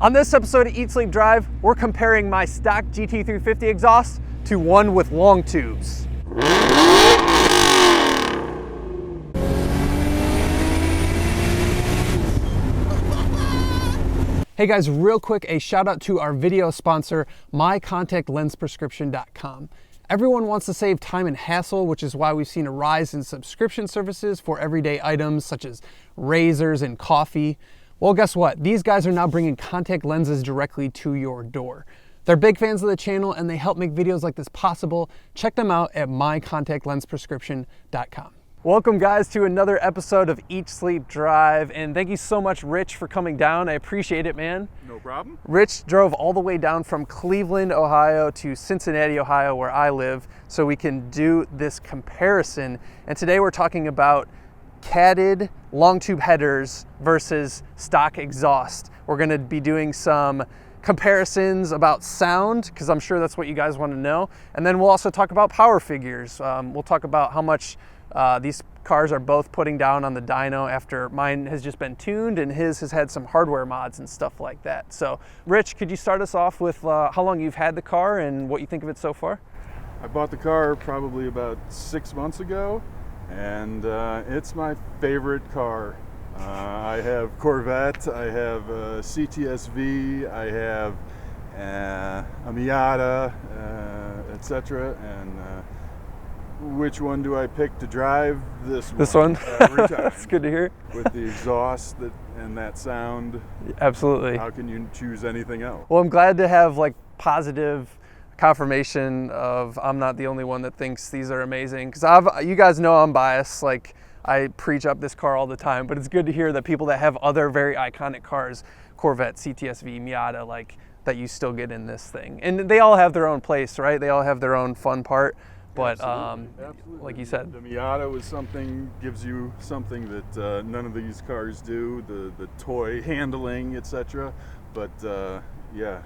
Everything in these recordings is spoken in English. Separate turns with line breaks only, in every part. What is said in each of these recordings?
On this episode of Eat, Sleep, Drive, we're comparing my stock GT350 exhaust to one with long tubes. Hey guys, real quick, a shout out to our video sponsor, mycontactlensprescription.com. Everyone wants to save time and hassle, which is why we've seen a rise in subscription services for everyday items such as razors and coffee. Well, guess what? These guys are now bringing contact lenses directly to your door. They're big fans of the channel and they help make videos like this possible. Check them out at mycontactlensprescription.com. Welcome guys to another episode of Eat, Sleep, Drive, and thank you so much, Rich, for coming down. I appreciate it, man.
No problem.
Rich drove all the way down from Cleveland, Ohio to Cincinnati, Ohio, where I live, so we can do this comparison. And today we're talking about catted long tube headers versus stock exhaust. We're gonna be doing some comparisons about sound, because I'm sure that's what you guys want to know. And then we'll also talk about power figures. We'll talk about how much these cars are both putting down on the dyno after mine has just been tuned and his has had some hardware mods and stuff like that. So Rich, could you start us off with how long you've had the car and what you think of it so far?
I bought the car probably about 6 months ago, and it's my favorite car. I have Corvette, I have a CTSV, I have a Miata, etc. And which one do I pick to drive? This one.
This one?
Every time.
That's good to hear.
With the exhaust and that sound.
Absolutely.
How can you choose anything else?
Well, I'm glad to have like positive confirmation of I'm not the only one that thinks these are amazing. Because you guys know I'm biased. Like I preach up this car all the time, but it's good to hear that people that have other very iconic cars, Corvette, CTSV, Miata, like that you still get in this thing. And they all have their own place, right? They all have their own fun part. But
Absolutely.
like you said,
the Miata gives you something that none of these cars do, the toy handling, etc. But yeah.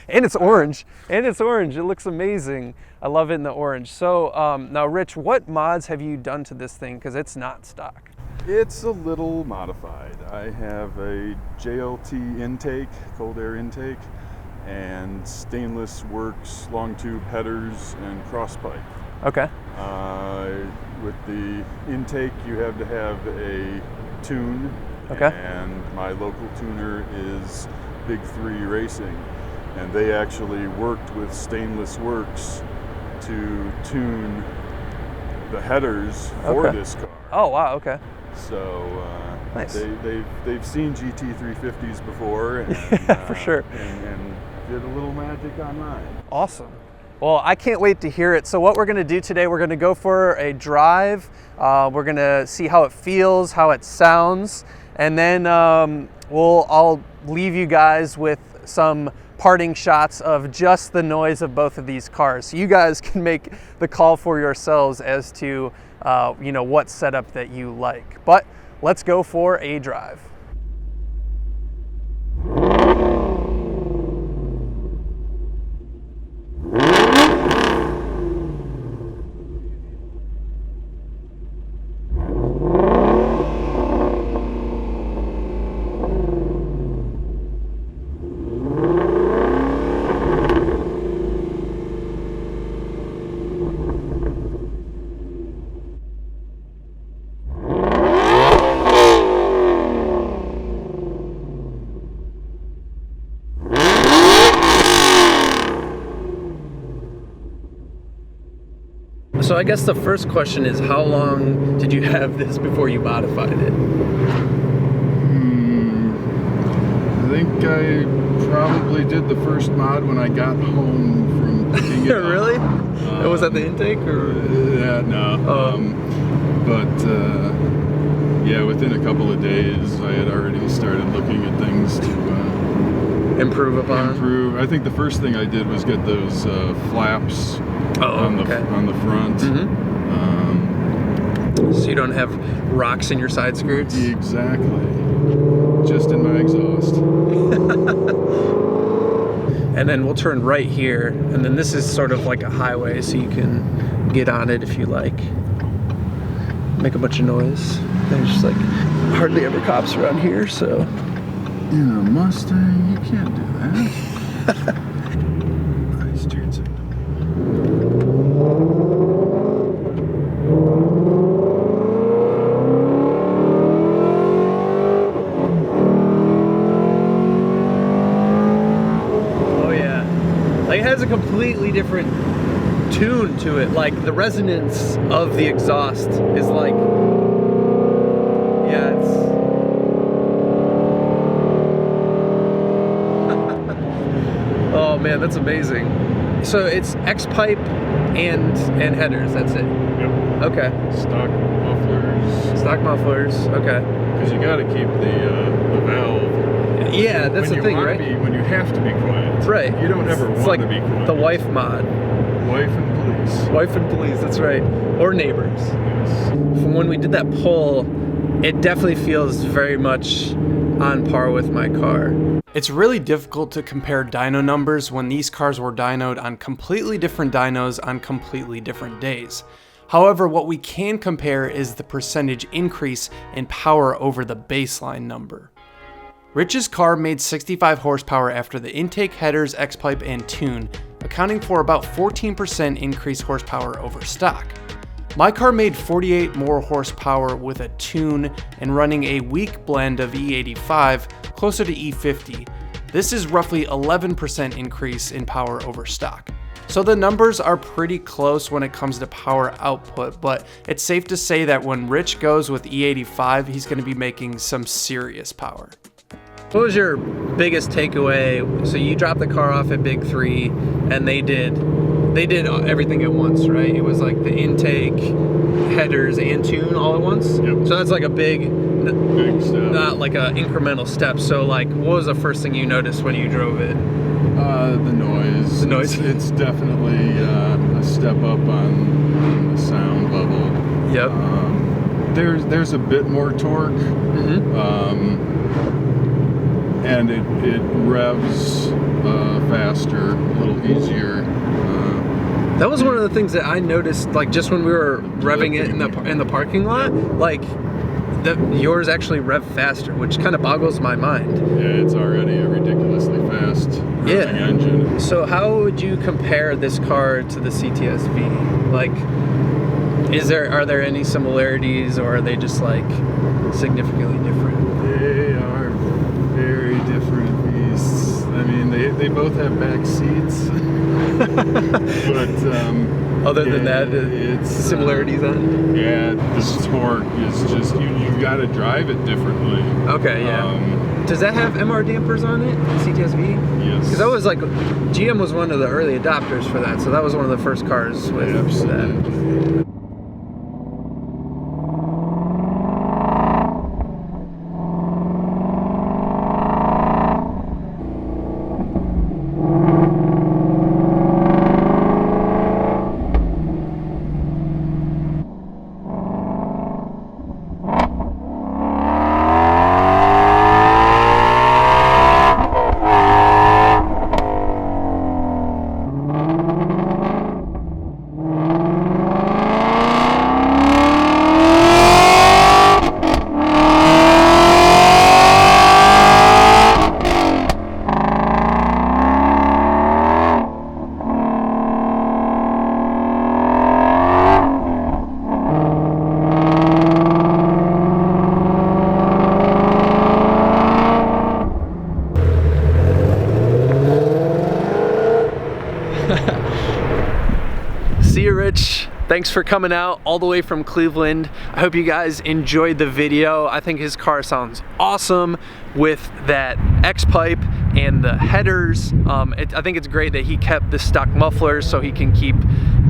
and it's orange. It looks amazing. I love it in the orange. So now, Rich, what mods have you done to this thing? Because it's not stock.
It's a little modified. I have a JLT intake, cold air intake, and stainless works long tube headers and cross pipe.
Okay.
With the intake, you have to have a tune.
Okay.
And my local tuner is Big 3 Racing, and they actually worked with Stainless Works to tune the headers for this car.
Oh wow, okay.
So
nice.
they've seen GT350s before, and,
for sure,
and did a little magic on mine.
Awesome. Well, I can't wait to hear it. So what we're going to do today, we're going to go for a drive. We're going to see how it feels, how it sounds, and then I'll leave you guys with some parting shots of just the noise of both of these cars. So you guys can make the call for yourselves as to what setup that you like. But let's go for a drive. So I guess the first question is, how long did you have this before you modified it?
I think I probably did the first mod when I got home from picking it up.
Really? Was that the intake? Or?
Yeah, no. Yeah, within a couple of days, I had already started looking at things to
improve upon.
I think the first thing I did was get those flaps on the front.
Mm-hmm. So you don't have rocks in your side skirts?
Exactly. Just in my exhaust.
And then we'll turn right here, and then this is sort of like a highway, so you can get on it if you like. Make a bunch of noise. There's like hardly ever cops around here, so.
In a Mustang, you can't do that. Nice turn signal.
Oh yeah, like it has a completely different tune to it. Like the resonance of the exhaust is like, yeah, it's. Oh man, that's amazing. So it's X-pipe and headers. That's it.
Yep.
Okay.
Stock mufflers.
Stock mufflers. Okay.
Because you got to keep the valve.
Yeah, that's the thing, right?
When you have to be quiet.
Right.
You don't ever want to be quiet.
The wife mod.
Wife and police.
Wife and police. That's right. Or neighbors.
Yes.
From when we did that poll, it definitely feels very much on par with my car. It's really difficult to compare dyno numbers when these cars were dynoed on completely different dynos on completely different days. However, what we can compare is the percentage increase in power over the baseline number. Rich's car made 65 horsepower after the intake, headers, X-pipe, and tune, accounting for about 14% increased horsepower over stock. My car made 48 more horsepower with a tune and running a weak blend of E85 closer to E50. This is roughly 11% increase in power over stock. So the numbers are pretty close when it comes to power output, but it's safe to say that when Rich goes with E85, he's going to be making some serious power. What was your biggest takeaway? So you dropped the car off at Big 3 and they did everything at once, right? It was like the intake, headers, and tune all at once?
Yep.
So that's like a big
Big step.
Not like an incremental step. So like, what was the first thing you noticed when you drove it?
The noise.
The noise?
It's definitely a step up on the sound level.
Yep.
There's a bit more torque.
Mm-hmm.
And it revs faster, a little easier.
That was one of the things that I noticed, like just when we were revving it in the parking lot, like yours actually rev faster, which kind of boggles my mind.
Yeah, it's already a ridiculously fast revving engine.
So how would you compare this car to the CTS-V? Like, are there any similarities, or are they just like significantly different?
They are very different beasts. I mean, they both have back seats, but
other than that, it's similarities on.
Yeah, the torque is just you got to drive it differently.
Okay, yeah. Does that have MR dampers on it, CTS-V?
Yes.
Because that was like, GM was one of the early adopters for that, so that was one of the first cars with that. See you, Rich. Thanks for coming out all the way from Cleveland. I hope you guys enjoyed the video. I think his car sounds awesome with that X-pipe and the headers. I think it's great that he kept the stock mufflers so he can keep,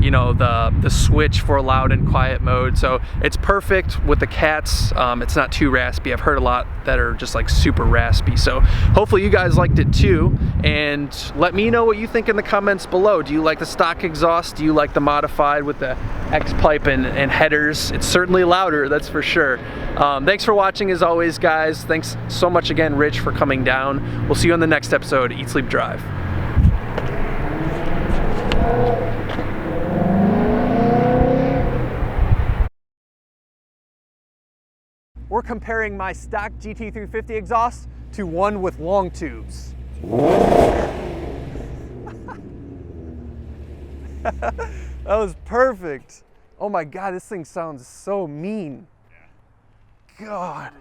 you know, the switch for loud and quiet mode. So it's perfect with the cats. It's not too raspy. I've heard a lot that are just like super raspy. So hopefully you guys liked it too. And let me know what you think in the comments below. Do you like the stock exhaust? Do you like the modified with the X-pipe and headers? It's certainly louder, that's for sure. Thanks for watching as always, guys. Thanks so much again, Rich, for coming down. We'll see you on the next episode, Eat, Sleep, Drive. We're comparing my stock GT350 exhaust to one with long tubes. That was perfect. Oh my God, this thing sounds so mean. God.